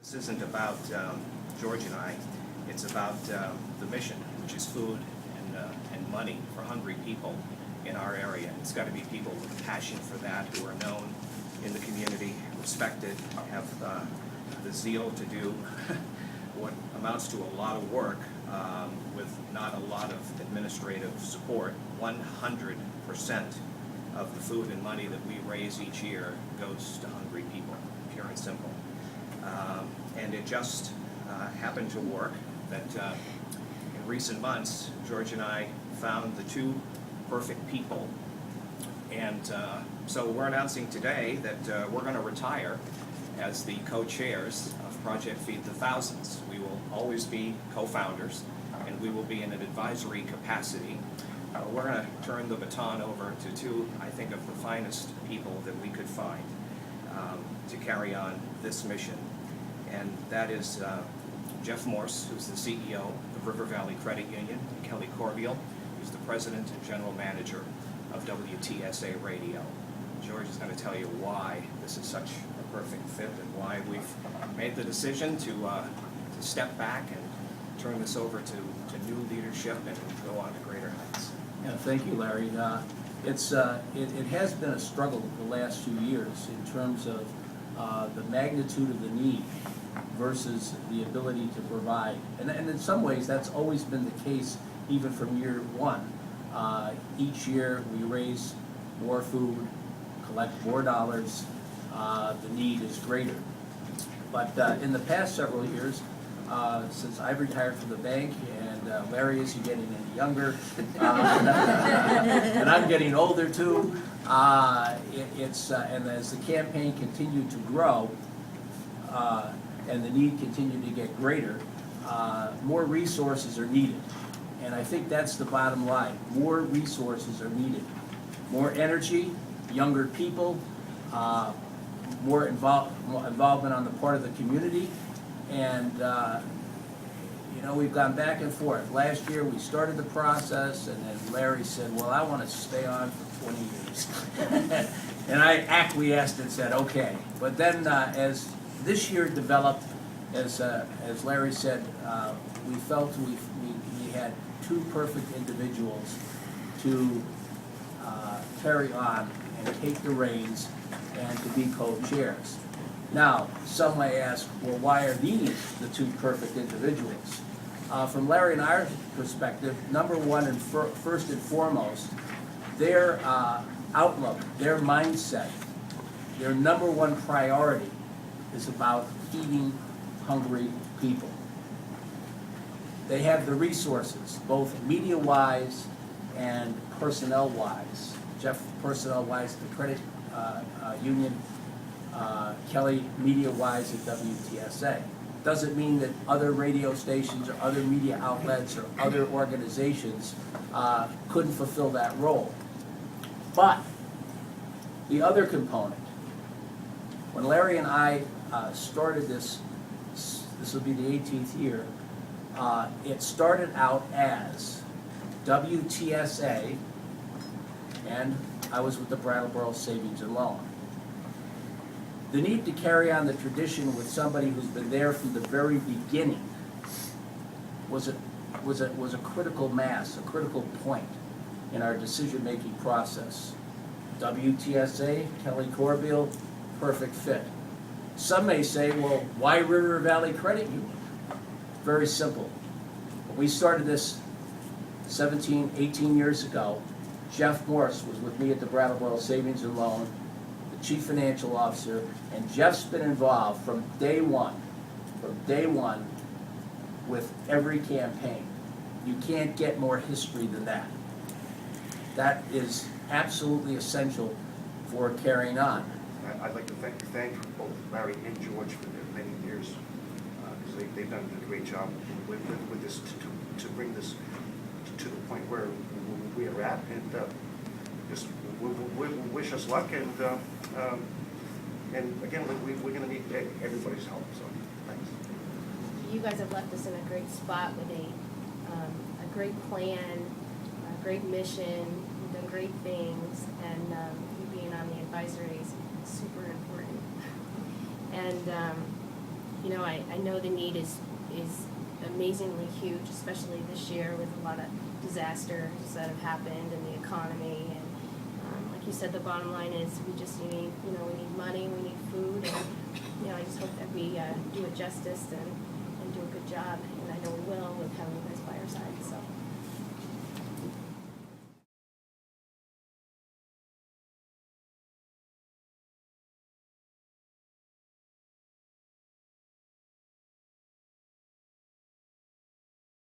This isn't about George and I. It's about the mission, which is food and money for hungry people in our area. It's got to be people with passion for that, who are known in the community, respected, have the zeal to do what amounts to a lot of work with not a lot of administrative support. 100% of the food and money that we raise each year goes to hungry people, pure and simple. And it just happened to work that in recent months, George and I found the two perfect people. And so we're announcing today that we're going to retire as the co-chairs of Project Feed the Thousands. We will always be co-founders, and we will be in an advisory capacity. We're going to turn the baton over to two, I think, of the finest people that we could find to carry on this mission. And that is Jeff Morse, who's the CEO of River Valley Credit Union, and Kelly Corbeil, who's the president and general manager of WTSA Radio. George is going to tell you why this is such a perfect fit and why we've made the decision to step back and turn this over to new leadership and go on to greater heights. Yeah, thank you, Larry. It has been a struggle the last few years in terms of the magnitude of the need versus the ability to provide. And in some ways, that's always been the case even from year one. Each year, we raise more food, collect more dollars, the need is greater. But in the past several years, since I've retired from the bank and Larry isn't getting any younger, and I'm getting older too, and as the campaign continued to grow and the need continued to get greater, more resources are needed. And I think that's the bottom line. More resources are needed. More energy, younger people, more involvement on the part of the community. And, you know, we've gone back and forth. Last year we started the process, and then Larry said, well, I want to stay on for 20 years. And I acquiesced and said, okay. But then as this year developed, as Larry said, we felt we had two perfect individuals to carry on and take the reins and to be co-chairs. Now, some may ask, well, why are these the two perfect individuals? From Larry and our perspective, number one and first and foremost, their outlook, their mindset, their number one priority is about feeding hungry people. They have the resources, both media-wise and personnel-wise. Jeff, personnel-wise, the credit union, Kelly, media-wise at WTSA. Doesn't mean that other radio stations or other media outlets or other organizations couldn't fulfill that role. But the other component, when Larry and I started this will be the 18th year, it started out as WTSA, and I was with the Brattleboro Savings and Loan. The need to carry on the tradition with somebody who's been there from the very beginning was a critical mass, a critical point in our decision-making process. WTSA, Kelly Corbeil, perfect fit. Some may say, well, why River Valley Credit Union? Very simple. When we started this 17, 18 years ago, Jeff Morse was with me at the Brattleboro Savings and Loan, the Chief Financial Officer, and Jeff's been involved from day one with every campaign. You can't get more history than that. That is absolutely essential for carrying on. I'd like to thank both Larry and George for their many years, because they've done a great job with this to bring this to the point where we are at, and just we wish us luck, and again we're going to need everybody's help. So thanks. You guys have left us in a great spot with a great plan, a great mission. You've done great things, and you being on the advisory is super important. And you know, I know the need is amazingly huge, especially this year with a lot of disasters that have happened in the economy. And like you said, the bottom line is we just need, you know, we need money, we need food, and, you know, I just hope that we do it justice and do a good job, and I know we will with having you guys by our side, so.